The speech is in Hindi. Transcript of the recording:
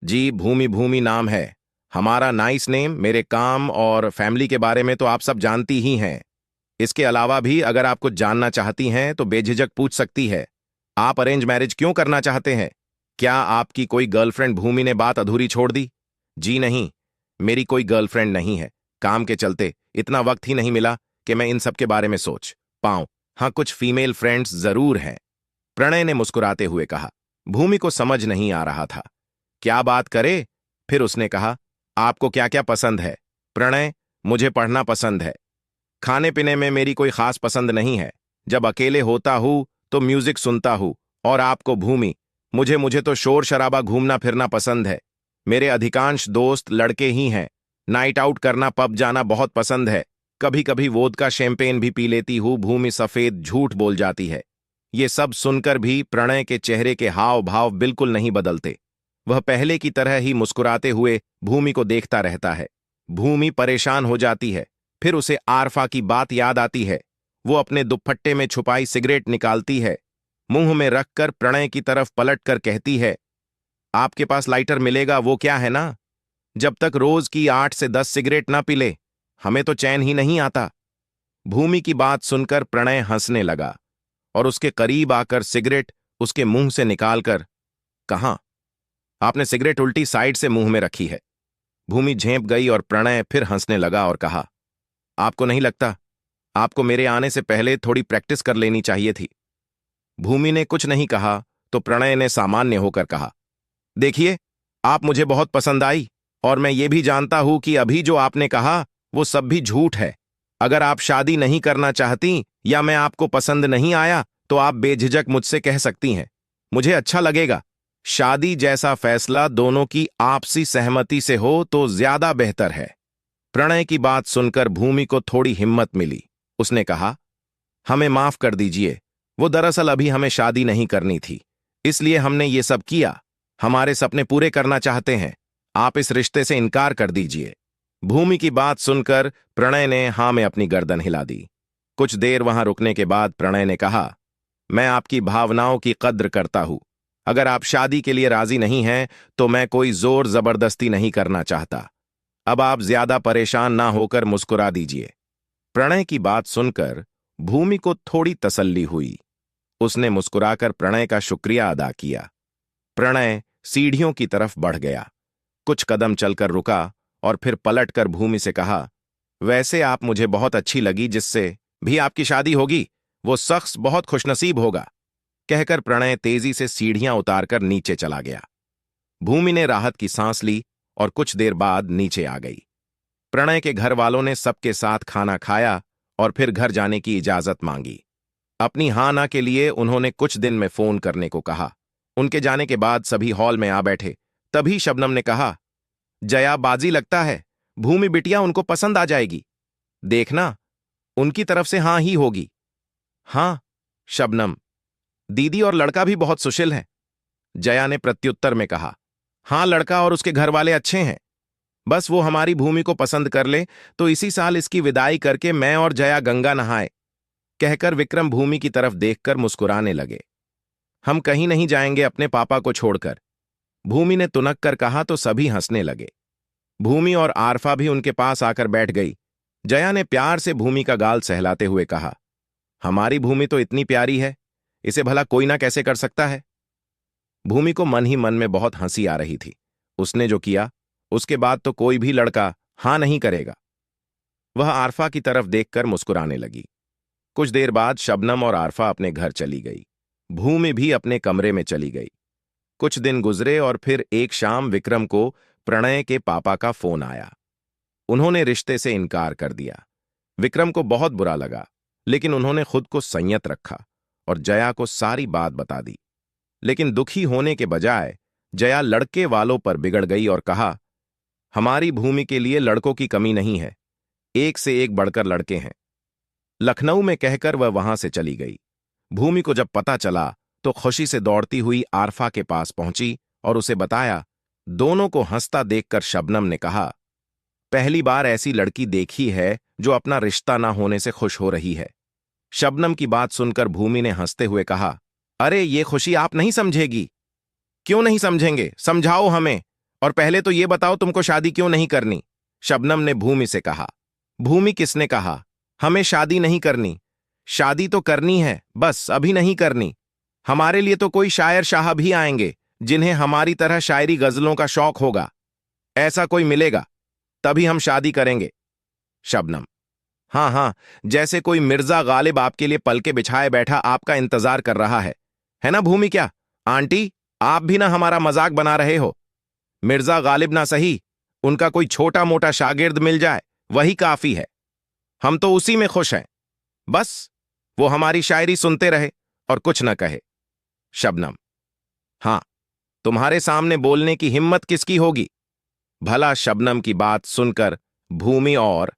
जी, भूमि भूमि नाम है। हमारा नाइस नेम। मेरे काम और फैमिली के बारे में तो आप सब जानती ही हैं। इसके अलावा भी अगर आप कुछ जानना चाहती हैं तो बेझिझक पूछ सकती है। आप अरेंज मैरिज क्यों करना चाहते हैं? क्या आपकी कोई गर्लफ्रेंड भूमि ने बात अधूरी छोड़ दी? जी नहीं, मेरी कोई गर्लफ्रेंड नहीं है। काम के चलते इतना वक्त ही नहीं मिला कि मैं इन सब के बारे में सोच पाऊं। हाँ, कुछ फीमेल फ्रेंड्स जरूर हैं। प्रणय ने मुस्कुराते हुए कहा। भूमि को समझ नहीं आ रहा था क्या बात करे। फिर उसने कहा, आपको क्या क्या पसंद है? प्रणय, मुझे पढ़ना पसंद है। खाने पीने में मेरी कोई खास पसंद नहीं है। जब अकेले होता हूं तो म्यूजिक सुनता हूं। और आपको भूमि? मुझे मुझे तो शोर शराबा घूमना फिरना पसंद है। मेरे अधिकांश दोस्त लड़के ही हैं। नाइट आउट करना, पब जाना बहुत पसंद है। कभी कभी वोदका शैंपेन भी पी लेती हूँ। भूमि सफेद झूठ बोल जाती है। ये सब सुनकर भी प्रणय के चेहरे के हाव भाव बिल्कुल नहीं बदलते। वह पहले की तरह ही मुस्कुराते हुए भूमि को देखता रहता है। भूमि परेशान हो जाती है। फिर उसे आरफा की बात याद आती है। वो अपने दुपट्टे में छुपाई सिगरेट निकालती है, मुंह में रखकर प्रणय की तरफ पलट कर कहती है, आपके पास लाइटर मिलेगा वो क्या है ना? जब तक रोज की 8 से 10 सिगरेट ना पिले हमें तो चैन ही नहीं आता। भूमि की बात सुनकर प्रणय हंसने लगा और उसके करीब आकर सिगरेट उसके मुंह से निकालकर, कहां? आपने सिगरेट उल्टी साइड से मुंह में रखी है। भूमि झेंप गई और प्रणय फिर हंसने लगा और कहा, आपको नहीं लगता आपको मेरे आने से पहले थोड़ी प्रैक्टिस कर लेनी चाहिए थी? भूमि ने कुछ नहीं कहा तो प्रणय ने सामान्य होकर कहा, देखिए, आप मुझे बहुत पसंद आई और मैं ये भी जानता हूं कि अभी जो आपने कहा वो सब भी झूठ है। अगर आप शादी नहीं करना चाहती या मैं आपको पसंद नहीं आया तो आप बेझिझक मुझसे कह सकती हैं। मुझे अच्छा लगेगा। शादी जैसा फैसला दोनों की आपसी सहमति से हो तो ज्यादा बेहतर है। प्रणय की बात सुनकर भूमि को थोड़ी हिम्मत मिली। उसने कहा, हमें माफ कर दीजिए। वो दरअसल अभी हमें शादी नहीं करनी थी, इसलिए हमने ये सब किया। हमारे सपने पूरे करना चाहते हैं। आप इस रिश्ते से इनकार कर दीजिए। भूमि की बात सुनकर प्रणय ने हाँ में अपनी गर्दन हिला दी। कुछ देर वहां रुकने के बाद प्रणय ने कहा, मैं आपकी भावनाओं की कद्र करता हूं। अगर आप शादी के लिए राजी नहीं हैं तो मैं कोई जोर जबरदस्ती नहीं करना चाहता। अब आप ज्यादा परेशान ना होकर मुस्कुरा दीजिए। प्रणय की बात सुनकर भूमि को थोड़ी तसल्ली हुई। उसने मुस्कुराकर प्रणय का शुक्रिया अदा किया। प्रणय सीढ़ियों की तरफ बढ़ गया, कुछ कदम चलकर रुका और फिर पलटकर भूमि से कहा, वैसे आप मुझे बहुत अच्छी लगी। जिससे भी आपकी शादी होगी वो शख्स बहुत खुशनसीब होगा। कहकर प्रणय तेजी से सीढ़ियां उतारकर नीचे चला गया। भूमि ने राहत की सांस ली और कुछ देर बाद नीचे आ गई। प्रणय के घर वालों ने सबके साथ खाना खाया और फिर घर जाने की इजाजत मांगी। अपनी हाँ ना के लिए उन्होंने कुछ दिन में फोन करने को कहा। उनके जाने के बाद सभी हॉल में आ बैठे। तभी शबनम ने कहा, जया, बाजी लगता है भूमि बिटिया उनको पसंद आ जाएगी। देखना, उनकी तरफ से हाँ ही होगी। हाँ शबनम, दीदी और लड़का भी बहुत सुशील है। जया ने प्रत्युत्तर में कहा, हाँ, लड़का और उसके घर वाले अच्छे हैं। बस वो हमारी भूमि को पसंद कर ले तो इसी साल इसकी विदाई करके मैं और जया गंगा नहाए। कहकर विक्रम भूमि की तरफ देखकर मुस्कुराने लगे। हम कहीं नहीं जाएंगे अपने पापा को छोड़कर। भूमि ने तुनक कर कहा तो सभी हंसने लगे। भूमि और आरफा भी उनके पास आकर बैठ गई। जया ने प्यार से भूमि का गाल सहलाते हुए कहा, हमारी भूमि तो इतनी प्यारी है, इसे भला कोई ना कैसे कर सकता है? भूमि को मन ही मन में बहुत हंसी आ रही थी। उसने जो किया उसके बाद तो कोई भी लड़का हां नहीं करेगा। वह आरफा की तरफ देखकर मुस्कुराने लगी। कुछ देर बाद शबनम और आरफा अपने घर चली गई। भूमि भी अपने कमरे में चली गई। कुछ दिन गुजरे और फिर एक शाम विक्रम को प्रणय के पापा का फोन आया। उन्होंने रिश्ते से इनकार कर दिया। विक्रम को बहुत बुरा लगा, लेकिन उन्होंने खुद को संयत रखा और जया को सारी बात बता दी। लेकिन दुखी होने के बजाय जया लड़के वालों पर बिगड़ गई और कहा, हमारी भूमि के लिए लड़कों की कमी नहीं है, एक से एक बढ़कर लड़के हैं। लखनऊ में कहकर वह वहां से चली गई। भूमि को जब पता चला तो खुशी से दौड़ती हुई आरफा के पास पहुंची और उसे बताया। दोनों को हंसता देखकर शबनम ने कहा, पहली बार ऐसी लड़की देखी है जो अपना रिश्ता ना होने से खुश हो रही है। शबनम की बात सुनकर भूमि ने हंसते हुए कहा, अरे ये खुशी आप नहीं समझेगी। क्यों नहीं समझेंगे, समझाओ हमें। और पहले तो ये बताओ तुमको शादी क्यों नहीं करनी? शबनम ने भूमि से कहा। भूमि, किसने कहा? हमें शादी नहीं करनी। शादी तो करनी है, बस अभी नहीं करनी। हमारे लिए तो कोई शायर शाह भी आएंगे जिन्हें हमारी तरह शायरी गजलों का शौक होगा। ऐसा कोई मिलेगा तभी हम शादी करेंगे। शबनम, हाँ हाँ, जैसे कोई मिर्जा गालिब आपके लिए पलके बिछाए बैठा आपका इंतजार कर रहा है ना भूमि? क्या आंटी, आप भी ना हमारा मजाक बना रहे हो? मिर्जा गालिब ना सही, उनका कोई छोटा मोटा शागिर्द मिल जाए वही काफी है। हम तो उसी में खुश हैं। बस वो हमारी शायरी सुनते रहे और कुछ न कहे। शबनम, हाँ, तुम्हारे सामने बोलने की हिम्मत किसकी होगी? भला शबनम की बात सुनकर भूमि और